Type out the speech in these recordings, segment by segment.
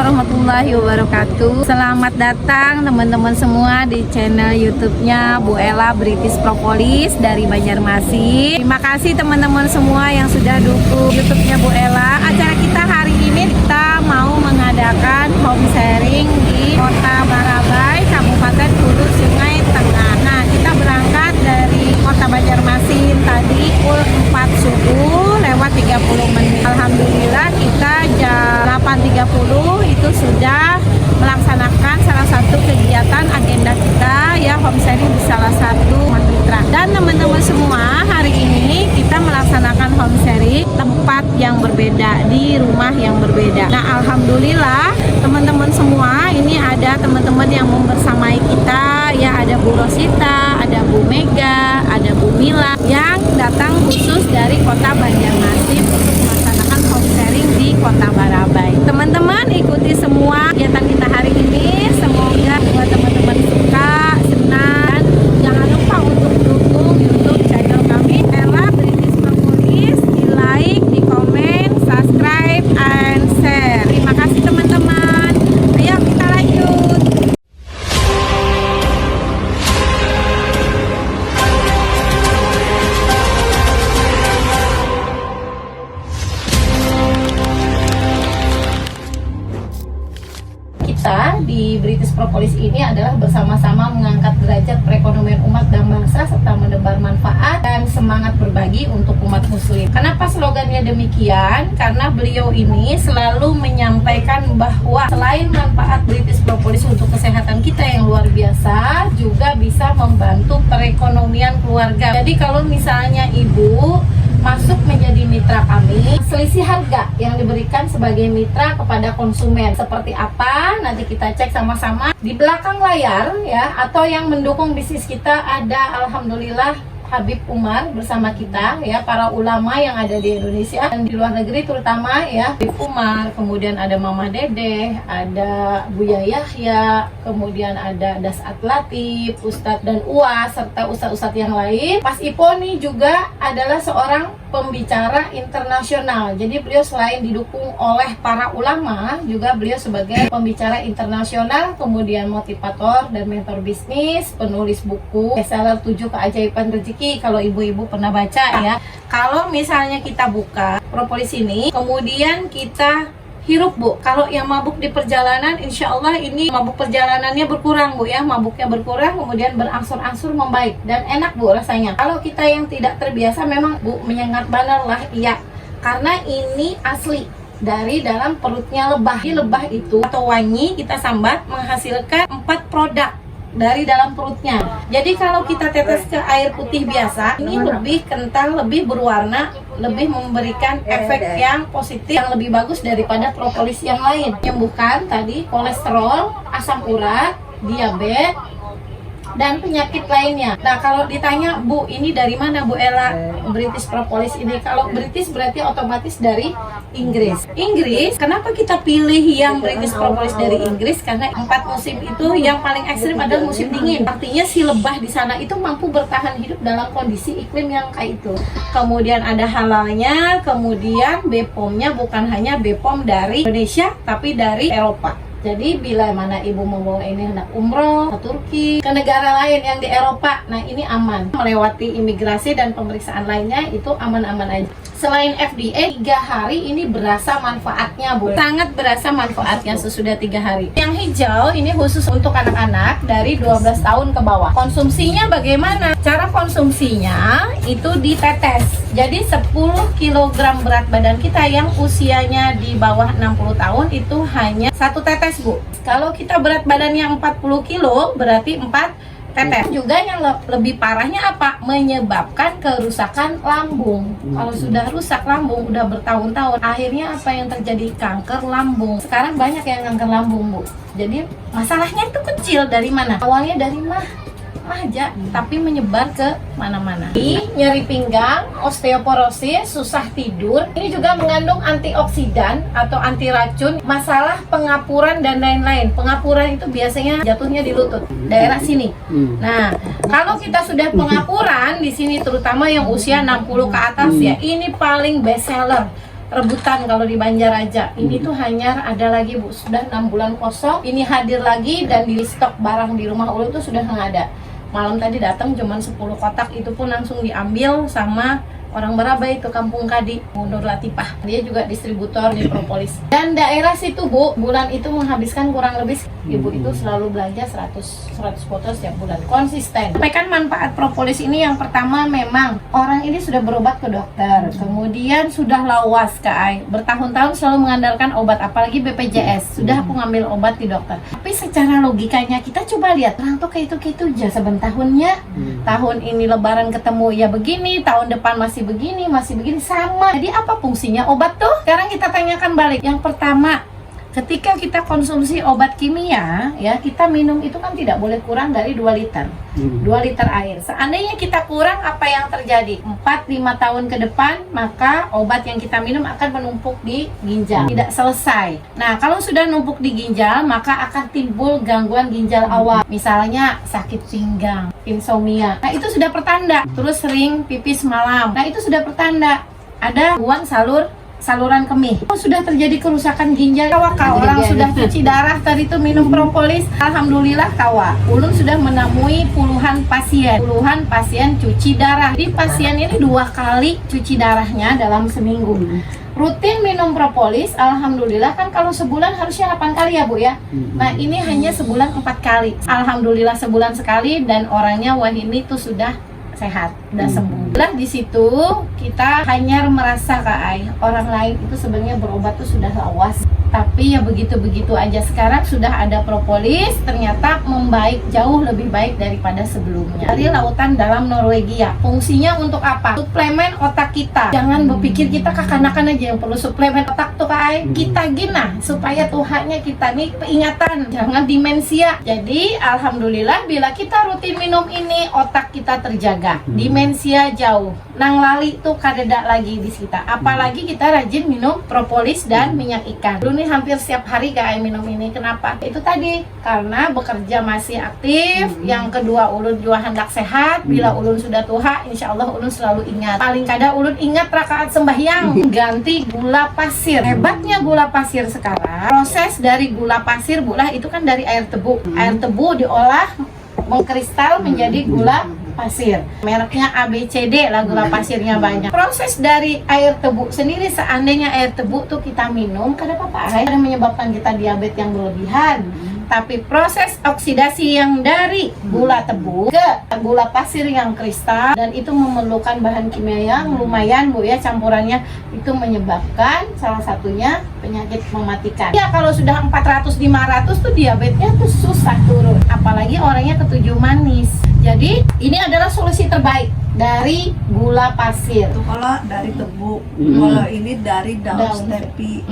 warahmatullahi wabarakatuh. Selamat datang teman-teman semua di channel YouTube-nya Bu Ella British Propolis dari Banjarmasin. Terima kasih teman-teman semua yang sudah dukung YouTube-nya Bu Ella. Acara kita hari ini kita mau mengadakan home sharing di Kota Barabai, Kabupaten Hulu Sungai Tengah. Nah, kita berangkat dari Kota Banjarmasin tadi pukul 4 subuh lewat 30 menit. Alhamdulillah kita jam 8.30 itu sudah melaksanakan salah satu kegiatan agenda kita ya, home sharing di salah satu mitra. Dan teman-teman semua, hari ini kita melaksanakan home sharing tempat yang berbeda, di rumah yang berbeda. Nah, alhamdulillah teman-teman semua, ini ada teman-teman yang membersamai kita ya, ada Bu Rosita, ada Bu Mega, ada Bu Mila yang datang khusus dari Kota Banjarmasin untuk melaksanakan home sharing di Kota Barabai. Teman-teman ikuti semua kegiatan kita hari ini, semoga buat teman-teman suka, senang. Jangan lupa untuk dukung YouTube channel kami Ella British Propolis, di like, di komen, subscribe, and share. Terima kasih teman-teman. Ayo kita lanjut. Kita di British Propolis ini adalah bersama-sama mengangkat derajat perekonomian umat dan bangsa serta menebar manfaat dan semangat berbagi untuk umat muslim. Kenapa slogannya demikian? Karena beliau ini selalu menyampaikan bahwa selain manfaat British Propolis untuk kesehatan kita yang luar biasa, juga bisa membantu perekonomian keluarga. Jadi kalau misalnya ibu masuk menjadi mitra kami, selisih harga yang diberikan sebagai mitra kepada konsumen seperti apa, nanti kita cek sama-sama di belakang layar ya, atau yang mendukung bisnis kita ada alhamdulillah Habib Umar bersama kita ya, para ulama yang ada di Indonesia dan di luar negeri terutama ya, Habib Umar, kemudian ada Mama Dedeh, ada Buya Yahya, kemudian ada Dasat Latif, Ustadz dan Uas, serta ustadz-ustadz yang lain. Mas Iponi juga adalah seorang pembicara internasional, jadi beliau selain didukung oleh para ulama, juga beliau sebagai pembicara internasional, kemudian motivator dan mentor bisnis, penulis buku bestseller 7 Keajaiban Rezeki, kalau ibu-ibu pernah baca ya. Kalau misalnya kita buka propolis ini, kemudian kita hirup Bu, kalau yang mabuk di perjalanan, insya Allah ini mabuk perjalanannya berkurang Bu ya, mabuknya berkurang, kemudian berangsur-angsur membaik dan enak Bu rasanya. Kalau kita yang tidak terbiasa memang Bu menyengat banar lah, iya, karena ini asli dari dalam perutnya lebah. Di lebah itu atau wangi kita sambat menghasilkan 4 produk dari dalam perutnya. Jadi kalau kita tetes ke air putih biasa, ini lebih kental, lebih berwarna, lebih memberikan efek yang positif, yang lebih bagus daripada propolis yang lain. Menyembuhkan tadi kolesterol, asam urat, diabetes, dan penyakit lainnya. Nah, kalau ditanya Bu, ini dari mana Bu Ella British Propolis ini? Kalau British berarti otomatis dari Inggris. Inggris, kenapa kita pilih yang British Propolis dari Inggris? Karena 4 musim itu yang paling ekstrim adalah musim dingin. Artinya si lebah di sana itu mampu bertahan hidup dalam kondisi iklim yang kayak itu. Kemudian ada halalnya, kemudian BPOM-nya bukan hanya BPOM dari Indonesia, tapi dari Eropa. Jadi bila mana ibu mau bawa ini hendak umroh ke Turki, ke negara lain yang di Eropa, nah ini aman. Melewati imigrasi dan pemeriksaan lainnya itu aman-aman aja. Selain FDA, 3 hari ini berasa manfaatnya Bu. Sangat berasa manfaatnya sesudah 3 hari. Yang hijau ini khusus untuk anak-anak dari 12 tahun ke bawah. Konsumsinya bagaimana? Cara konsumsinya itu ditetes. Jadi 10 kg berat badan kita yang usianya di bawah 60 tahun itu hanya 1 tetes Bu. Kalau kita berat badannya 40 kilo berarti 4 tetes. Juga yang lebih parahnya apa? Menyebabkan kerusakan lambung. Kalau sudah rusak lambung udah bertahun-tahun, akhirnya apa yang terjadi? Kanker lambung. Sekarang banyak yang kanker lambung Bu. Jadi masalahnya itu kecil. Dari mana? Awalnya dari mah aja, tapi menyebar ke mana-mana. Nyeri pinggang, osteoporosis, susah tidur. Ini juga mengandung antioksidan atau anti racun, masalah pengapuran dan lain-lain. Pengapuran itu biasanya jatuhnya di lutut, daerah sini. Nah, kalau kita sudah pengapuran di sini, terutama yang usia 60 ke atas ya, ini paling best seller. rebutan kalau di Banjaraja. Ini tuh hanya ada lagi Bu, sudah 6 bulan kosong. Ini hadir lagi dan di stok barang di rumah Ulun tuh sudah nggak ada. Malam tadi datang cuman 10 kotak, itu pun langsung diambil sama orang Barabai itu Kampung Kadi, Bu Nur Latifah. Dia juga distributor di propolis. Dan daerah situ Bu, bulan itu menghabiskan kurang lebih ibu itu selalu belanja 100 botol setiap bulan, konsisten. Sampaikan manfaat propolis ini, yang pertama memang orang ini sudah berobat ke dokter, kemudian sudah lawas Kak, bertahun-tahun selalu mengandalkan obat, apalagi BPJS. Sudah aku ngambil obat di dokter. Tapi secara logikanya kita coba lihat, orang tuh kayak itu aja saben tahunnya. Tahun ini lebaran ketemu ya begini, tahun depan masih begini sama. Jadi apa fungsinya obat tuh? Sekarang kita tanyakan balik. Yang pertama, ketika kita konsumsi obat kimia, ya kita minum itu kan tidak boleh kurang dari 2 liter. 2 liter air. Seandainya kita kurang, apa yang terjadi? 4-5 tahun ke depan, maka obat yang kita minum akan menumpuk di ginjal, tidak selesai. Nah, kalau sudah numpuk di ginjal, maka akan timbul gangguan ginjal awal. Misalnya sakit pinggang, insomnia. Nah, itu sudah pertanda. Terus sering pipis malam. Nah, itu sudah pertanda ada gangguan saluran kemih. Sudah terjadi kerusakan ginjal. Orang sudah cuci darah tadi itu minum propolis. Alhamdulillah Ulun sudah menemui puluhan pasien cuci darah. Jadi pasien ini 2 kali cuci darahnya dalam seminggu. Rutin minum propolis, alhamdulillah kan kalau sebulan harusnya 8 kali ya Bu ya. Nah ini hanya sebulan 4 kali. Alhamdulillah sebulan sekali dan orangnya ini tuh sudah sehat, udah sembuh. Lah di situ kita hanya merasa orang lain itu sebenarnya berobat tuh sudah lawas, tapi ya begitu-begitu aja. Sekarang sudah ada propolis, ternyata membaik, jauh lebih baik daripada sebelumnya. Dari lautan dalam Norwegia. Fungsinya untuk apa? Suplemen otak kita. Jangan berpikir kita kekanakan aja yang perlu suplemen otak tuh kita gina supaya Tuhannya kita nih peingatan, jangan demensia. Jadi alhamdulillah bila kita rutin minum ini, otak kita terjaga. Demensia jauh, nang lali tuh kadeda lagi di kita. Apalagi kita rajin minum propolis dan minyak ikan. Dulu nih hampir setiap hari Kak minum ini. Kenapa? Itu tadi karena bekerja masih aktif. Yang kedua ulun juga hendak sehat. Bila ulun sudah tua, insya Allah ulun selalu ingat. Paling kadang ulun ingat rakaat sembahyang ganti gula pasir. Hebatnya gula pasir sekarang, proses dari gula pasir itu kan dari air tebu. Air tebu diolah mengkristal menjadi gula pasir. Mereknya ABCD lah, gula pasirnya banyak. Proses dari air tebu sendiri, seandainya air tebu tuh kita minum, kenapa Pak? Ada menyebabkan kita diabetes yang berlebihan. Tapi proses oksidasi yang dari gula tebu ke gula pasir yang kristal, dan itu memerlukan bahan kimia yang lumayan Bu ya, campurannya itu menyebabkan salah satunya penyakit mematikan. Ya kalau sudah 400-500 tuh diabetesnya tuh susah turun, apalagi orangnya ketujuh manis. Jadi ini adalah solusi terbaik dari gula pasir. Itu kalau dari tebu, kalau ini dari daun stepi.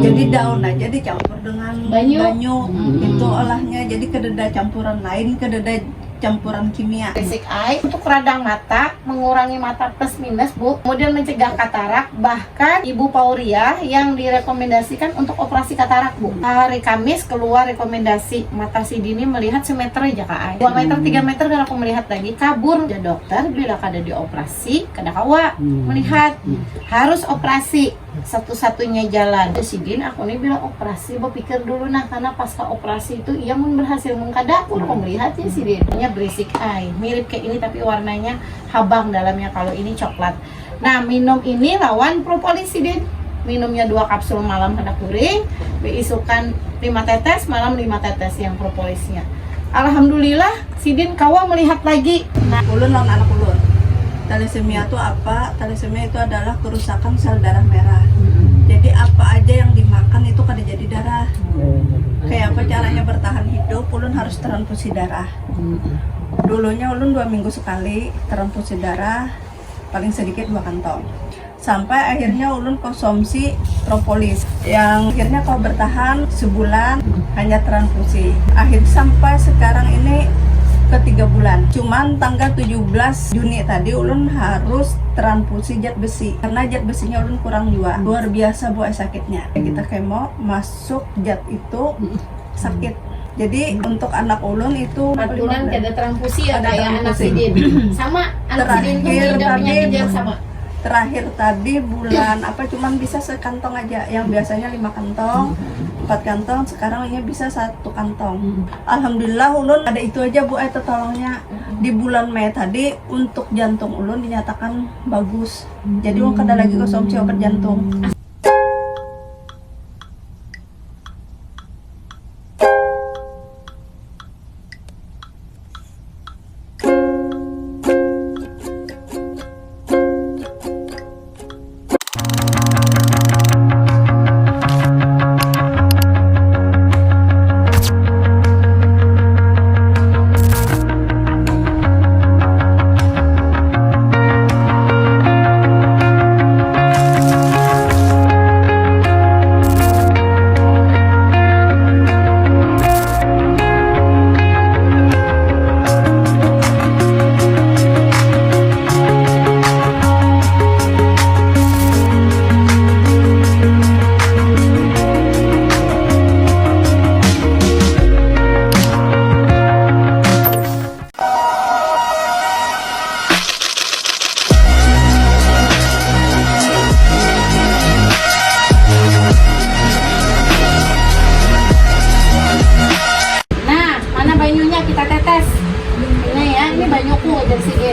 Jadi daun aja dicampur dengan banyu. Itu olahnya, jadi kededa campuran lain, kededa campuran kimia. Basic eye untuk radang mata, mengurangi mata plus minus Bu, kemudian mencegah katarak. Bahkan Ibu Pauria yang direkomendasikan untuk operasi katarak Bu, hari Kamis keluar rekomendasi mata si Dini melihat semeter aja Kak, 2 meter 3 meter kalau aku melihat lagi kabur ya dokter, bila kada dioperasi kada kawa melihat, harus operasi, satu-satunya jalan. Si Din aku nih bilang operasi, berpikir dulu nah, karena pasca operasi itu ia pun berhasil mengkada, aku melihat ya si Din basic eye, mirip kayak ini tapi warnanya habang dalamnya, kalau ini coklat. Nah minum ini lawan propolis si Din, minumnya 2 kapsul malam hendak kuring, beisukan 5 tetes, malam 5 tetes yang propolisnya. Alhamdulillah si Din kawa melihat lagi. Nah ulun lawan anak ulun, thalassemia itu apa? Thalassemia itu adalah kerusakan sel darah merah. Jadi apa aja yang dimakan itu kada jadi darah. Kayak apa caranya bertahan hidup? Ulun harus transfusi darah. Dulunya ulun 2 minggu sekali transfusi darah, paling sedikit 2 kantong. Sampai akhirnya ulun konsumsi propolis, yang akhirnya kau bertahan sebulan hanya transfusi. Akhir sampai sekarang ini ke 3 bulan. Cuman tanggal 17 Juni tadi ulun harus transfusi zat besi karena zat besinya ulun kurang juga. Luar biasa Bu sakitnya. Kita kemo masuk zat itu sakit. Jadi untuk anak ulun itu kebetulan ada transfusi ya kayak anak Sidin. Sama anak Sidin tuh tidak penyakit yang sama. terakhir tadi bulan apa cuman bisa sekantong aja, yang biasanya 5 kantong 4 kantong, sekarang ini bisa 1 kantong. Alhamdulillah ulun ada itu aja Bu tertolongnya. Di bulan Mei tadi untuk jantung ulun dinyatakan bagus, jadi ulun kada lagi konsumsi obat jantung.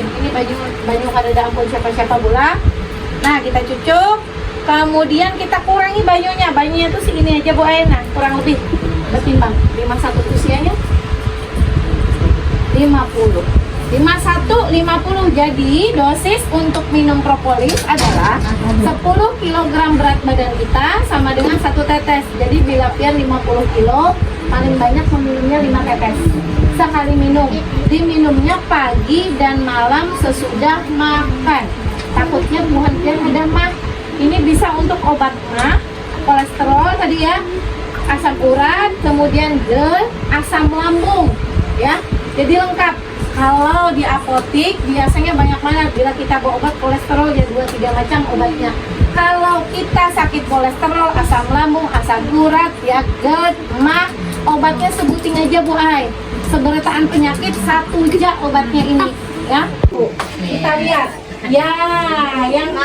Ini banyu kada ampun siapa-siapa bola. Nah, kita cucuk. Kemudian kita kurangi banyunya. Banyunya tuh segini aja Bu Ain. Nah, kurang lebih bertimbang 51 usianya 50. 50. Jadi dosis untuk minum propolis adalah 10 kg berat badan kita sama dengan 1 tetes. Jadi bila pian 50 kg, paling banyak meminumnya 5 tetes sekali minum. Diminumnya pagi dan malam sesudah makan. Takutnya bukan pian ada mah. Ini bisa untuk obat mah, kolesterol tadi ya, asam urat, kemudian GERD, asam lambung ya. Jadi lengkap. Kalau di apotik biasanya banyak mana bila kita bawa obat kolesterol ya 2-3 macam obatnya. Kalau kita sakit kolesterol, asam lambung, asam urat, ya GERD, mah, obatnya sebutin aja Bu Ai. Seberitaan penyakit satu aja obatnya ini ya. Kita lihat ya, yang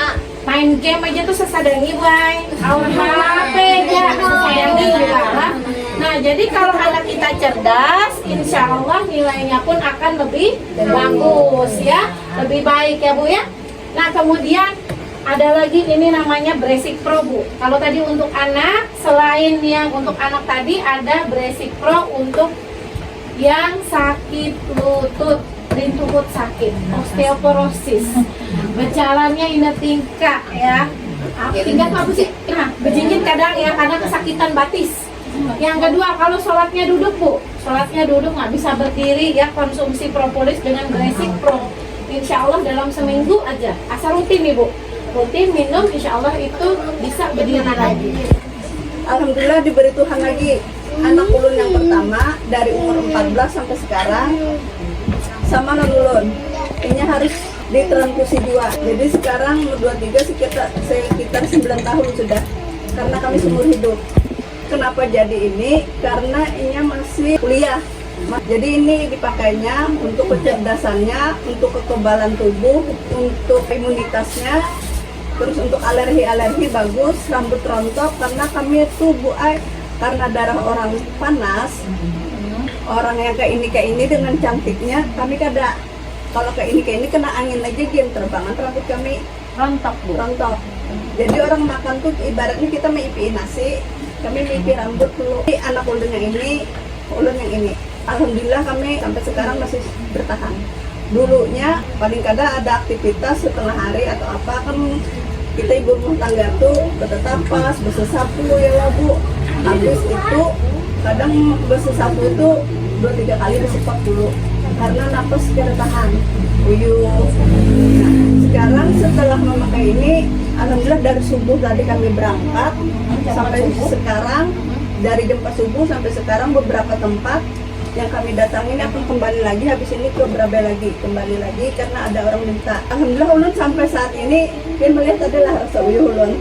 main game aja tuh sesadangi Bu Ai. Aur HP aja sesadangi juga. Nah, jadi kalau anak kita cerdas, insya Allah nilainya pun akan lebih bagus ya, lebih baik ya Bu ya. Nah, kemudian ada lagi ini namanya Basic Pro Bu. Kalau tadi untuk anak, selain yang untuk anak tadi ada Basic Pro untuk yang sakit lutut, lutut sakit, osteoporosis, berjalannya ini tingkah ya. Tingkah apa sih? Nah, berjinjit kadang ya karena kesakitan batis. Yang kedua, kalau sholatnya duduk Bu, sholatnya duduk nggak bisa berdiri ya, konsumsi propolis dengan Basic Pro. Insya Allah dalam seminggu aja, asal rutin nih Bu, rutin minum, insya Allah itu bisa berdiri lagi. Alhamdulillah diberi Tuhan lagi. Anak ulun yang pertama dari umur 14 sampai sekarang sama non ulun. Ini harus ditransfusi juga. Jadi sekarang umur 23 sekitar 9 tahun sudah. Karena kami seumur hidup. Kenapa jadi ini? Karena ini masih kuliah. Jadi ini dipakainya untuk kecerdasannya, untuk kekebalan tubuh, untuk imunitasnya, terus untuk alergi bagus, rambut rontok. Karena kami tubuh karena darah orang panas, orang yang kayak ini dengan cantiknya, kami kada. Kalau kayak ini kena angin aja game terbangan rambut kami Rontok Bu. rontok. Jadi orang makan tuh ibaratnya kita meipiin nasi, kami meipi rambut dulu. Anak ulun yang ini, ulun yang ini. Alhamdulillah kami sampai sekarang masih bertahan. Dulunya paling kadang ada aktivitas setengah hari atau apa kan kita ibu rumah tangga tuh bertetapas, bersesapu ya lah Bu. Habis itu kadang bersesapu itu 2-3 kali disepak dulu karena napas tidak tahan, uyuh. Nah, sekarang setelah memakai ini, alhamdulillah dari subuh tadi kami berangkat sampai sekarang, dari jam 4 subuh sampai sekarang beberapa tempat yang kami datangin akan kembali lagi, habis ini ke Brabe lagi, kembali lagi karena ada orang minta. Alhamdulillah ulun sampai saat ini dia melihat adalah rasa uyuh ulun.